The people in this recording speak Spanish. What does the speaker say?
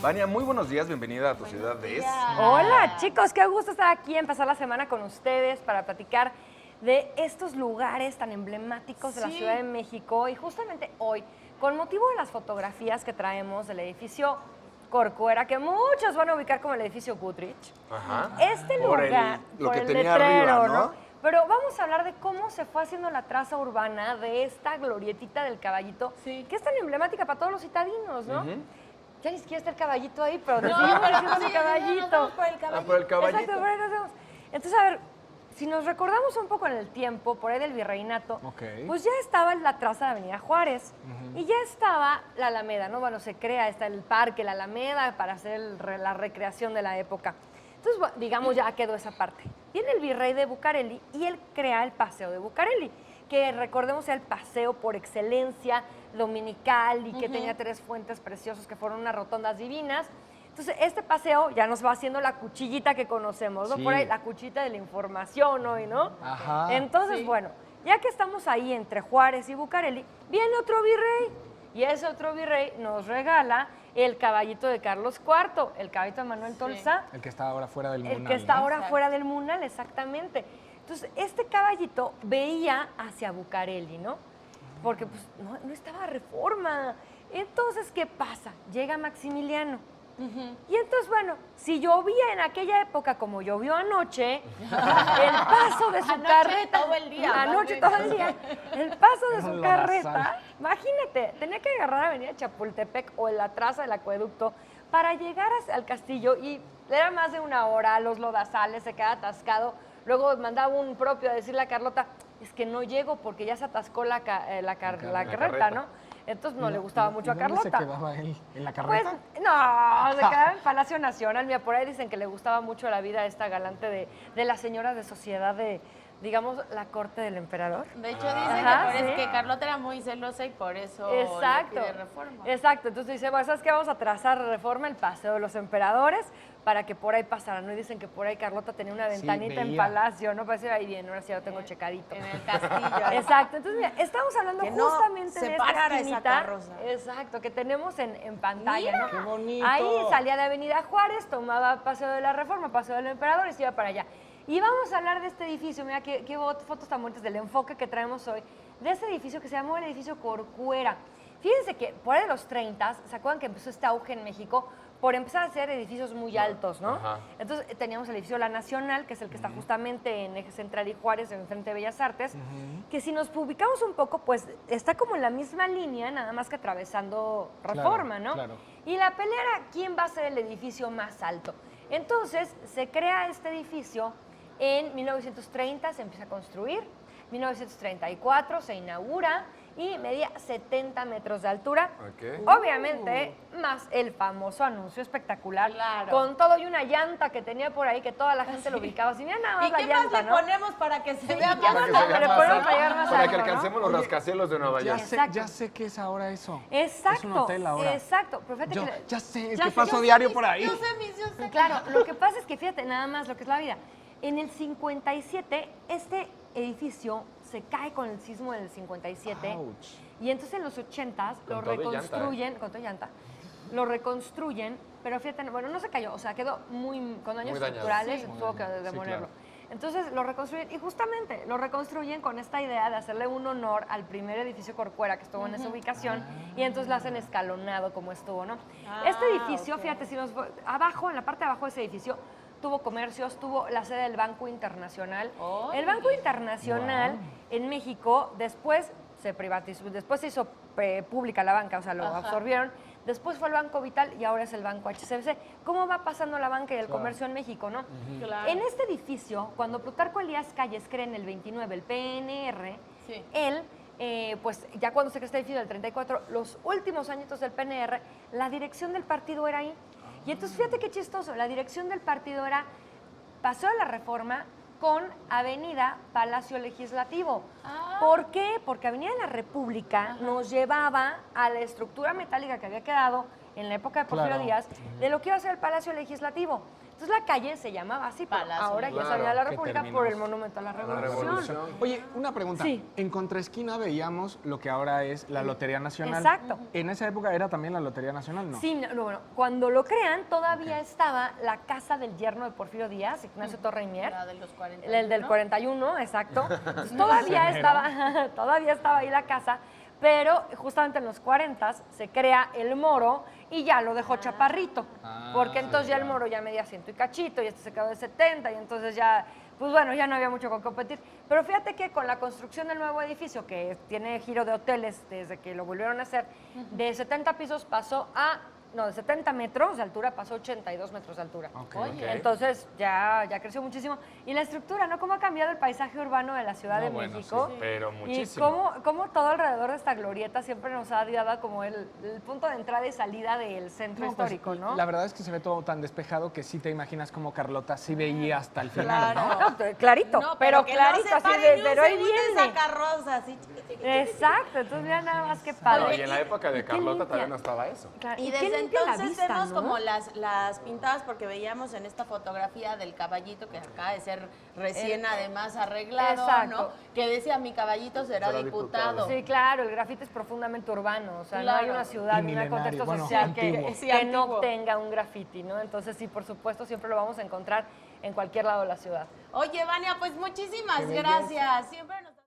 Vania, muy buenos días, bienvenida a tu ciudad de Hola chicos, qué gusto estar aquí, empezar la semana con ustedes para platicar de estos lugares tan emblemáticos de la Ciudad de México. Y justamente hoy, con motivo de las fotografías que traemos del edificio Corcuera, que muchos van a ubicar como el edificio Goodrich, este lugar, lo que el tenía letrero, arriba, ¿no? Pero vamos a hablar de cómo se fue haciendo la traza urbana de esta glorietita del Caballito, que es tan emblemática para todos los citadinos, ¿no? Ya ni siquiera está el caballito ahí, pero decidimos haciendo el caballito. Por el caballito. Exacto, por ahí nos vemos. Entonces, a ver, si nos recordamos un poco en el tiempo, por ahí del virreinato, pues ya estaba la traza de Avenida Juárez y ya estaba la Alameda, ¿no? Bueno, se crea, está el parque, la Alameda, para hacer la recreación de la época. Entonces, bueno, digamos, ya quedó esa parte. Viene el virrey de Bucareli y él crea el Paseo de Bucareli, que recordemos era el paseo por excelencia dominical y que tenía 3 fuentes preciosas que fueron unas rotondas divinas. Entonces, este paseo ya nos va haciendo la cuchillita que conocemos, ¿no? Por ahí, la cuchita de la información hoy, ¿no? Entonces, bueno, ya que estamos ahí entre Juárez y Bucareli, viene otro virrey y ese otro virrey nos regala el caballito de Carlos IV, el caballito de Manuel Tolsá. El que está ahora fuera del Munal. El que está ahora fuera del Munal, exactamente. Entonces, este caballito veía hacia Bucareli, ¿no? Porque pues, no estaba Reforma. Entonces, ¿qué pasa? Llega Maximiliano. Y entonces, bueno, si llovía en aquella época como llovió anoche, el paso de su carreta... todo el día. Anoche todo el día. El paso de su carreta, imagínate, tenía que agarrar Avenida Chapultepec o la traza del acueducto para llegar al castillo y era más de 1 hora, los lodazales, se quedaba atascado. Luego mandaba un propio a decirle a Carlota, es que no llego porque ya se atascó la carreta, ¿no? Entonces no le gustaba mucho a Carlota. ¿Dónde se quedaba él? ¿En la carreta? Pues no, se quedaba en Palacio Nacional. Mira, por ahí dicen que le gustaba mucho la vida esta galante de las señoras de sociedad de, digamos, la corte del emperador. De hecho, dicen que Carlota era muy celosa y por eso le pide Reforma. Exacto. Entonces dice, bueno, ¿sabes qué? Vamos a trazar Reforma, el Paseo de los Emperadores, para que por ahí pasaran, ¿no? Y dicen que por ahí Carlota tenía una ventanita en Palacio, ¿no? Parece ahí bien, ahora sí ya lo tengo checadito. En el castillo. Exacto. Entonces, mira, estamos hablando justamente de esta esa carroza. Exacto, que tenemos en pantalla, ¿no? ¡Qué bonito! Ahí salía de Avenida Juárez, tomaba Paseo de la Reforma, Paseo del Emperador y se iba para allá. Y vamos a hablar de este edificio, mira qué fotos tan bonitas del enfoque que traemos hoy, de este edificio que se llamó el edificio Corcuera. Fíjense que por ahí de los 30, ¿se acuerdan que empezó este auge en México? Por empezar a hacer edificios muy altos, ¿no? Entonces teníamos el edificio La Nacional, que es el que está justamente en Eje Central y Juárez, enfrente de Bellas Artes, que si nos ubicamos un poco, pues está como en la misma línea, nada más que atravesando Reforma, ¿no? Claro. Y la pelea era quién va a ser el edificio más alto. Entonces se crea este edificio en 1930, se empieza a construir, 1934 se inaugura y medía 70 metros de altura. Obviamente, más el famoso anuncio espectacular, con todo y una llanta que tenía por ahí que toda la gente lo ubicaba. Si mira nada más ¿Y la qué llanta, más le ponemos para que se vea más? Para que alcancemos los rascacielos de Nueva York. Ya sé qué es ahora eso. Exacto. Es un hotel ahora. Exacto. Pero fíjate que Ya sé, es que paso diario por ahí. Yo sé. Claro, lo que pasa es que fíjate nada más lo que es la vida. En el 57, este edificio se cae con el sismo del 57. Ouch. Y entonces en los 80s lo Con todo y reconstruyen, con toda llanta, lo reconstruyen, pero fíjate, bueno, no se cayó, o sea, quedó con daños Muy dañado. estructurales, Sí. tuvo que demolerlo. Entonces lo reconstruyen y justamente lo reconstruyen con esta idea de hacerle un honor al primer edificio Corcuera que estuvo en esa ubicación y entonces lo hacen escalonado como estuvo, ¿no? Este edificio, fíjate, si abajo, en la parte de abajo de ese edificio, tuvo comercios, tuvo la sede del Banco Internacional. El Banco Internacional en México después se privatizó, después se hizo pública la banca, o sea, lo absorbieron. Después fue el Banco Vital y ahora es el Banco HSBC. ¿Cómo va pasando la banca y el comercio en México, no? En este edificio, cuando Plutarco Elías Calles crea en el 29 el PNR, él, pues ya cuando se crea este edificio del 34, los últimos añitos del PNR, la dirección del partido era ahí. Y entonces fíjate qué chistoso, la dirección del partido era Paseo de la Reforma con Avenida Palacio Legislativo. ¿Por qué? Porque Avenida de la República nos llevaba a la estructura metálica que había quedado en la época de Porfirio Díaz de lo que iba a ser el Palacio Legislativo. Entonces la calle se llamaba así, pero Palacio. ahora ya Claro, se llama la que República terminó. por el Monumento a la Revolución. Oye, una pregunta. Sí. En contraesquina veíamos lo que ahora es la Lotería Nacional. Exacto. En esa época era también la Lotería Nacional, ¿no? Sí, no, bueno, cuando lo crean todavía estaba la casa del yerno de Porfirio Díaz, Ignacio Torre y Mier. La de los 40. El del 41, exacto. Entonces, todavía estaba ahí la casa, pero justamente en los 40 se crea el Moro y ya lo dejó chaparrito, porque entonces ya el Moro ya medía 100 y cachito y este se quedó de 70 y entonces ya, pues bueno, ya no había mucho con competir. Pero fíjate que con la construcción del nuevo edificio, que tiene giro de hoteles desde que lo volvieron a hacer, de 70 pisos pasó de 70 metros de altura pasó a 82 metros de altura. Oye. Entonces ya creció muchísimo. Y la estructura, ¿no? Cómo ha cambiado el paisaje urbano de la Ciudad de bueno, México. sí, pero Y muchísimo. cómo todo alrededor de esta glorieta siempre nos ha dado como el punto de entrada y salida del centro No, pues, histórico, ¿no? La verdad es que se ve todo tan despejado que sí te imaginas como Carlota sí veía hasta el final, ¿no? No, clarito, No, pero que clarito, no se así pare de, ni un pero ahí segundo viene. esa carroza, así Exacto, entonces mira nada más que No, padre. y en la época de qué Carlota limpia. todavía no estaba eso. Claro, Y qué desde limpia la entonces vista, vemos ¿no? como las pintadas, porque veíamos en esta fotografía del caballito que acaba de ser recién además arreglado, Exacto. ¿no? Que decía, mi caballito será Será diputado. diputado. Sí, claro, el grafiti es profundamente urbano, o sea, no Claro. hay una ciudad Y ni un milenario, contexto bueno, social antiguo. Sí, que no antiguo. tenga un grafiti, ¿no? Entonces, sí, por supuesto, siempre lo vamos a encontrar en cualquier lado de la ciudad. Oye, Vania, pues muchísimas Qué belleza. gracias. Siempre nos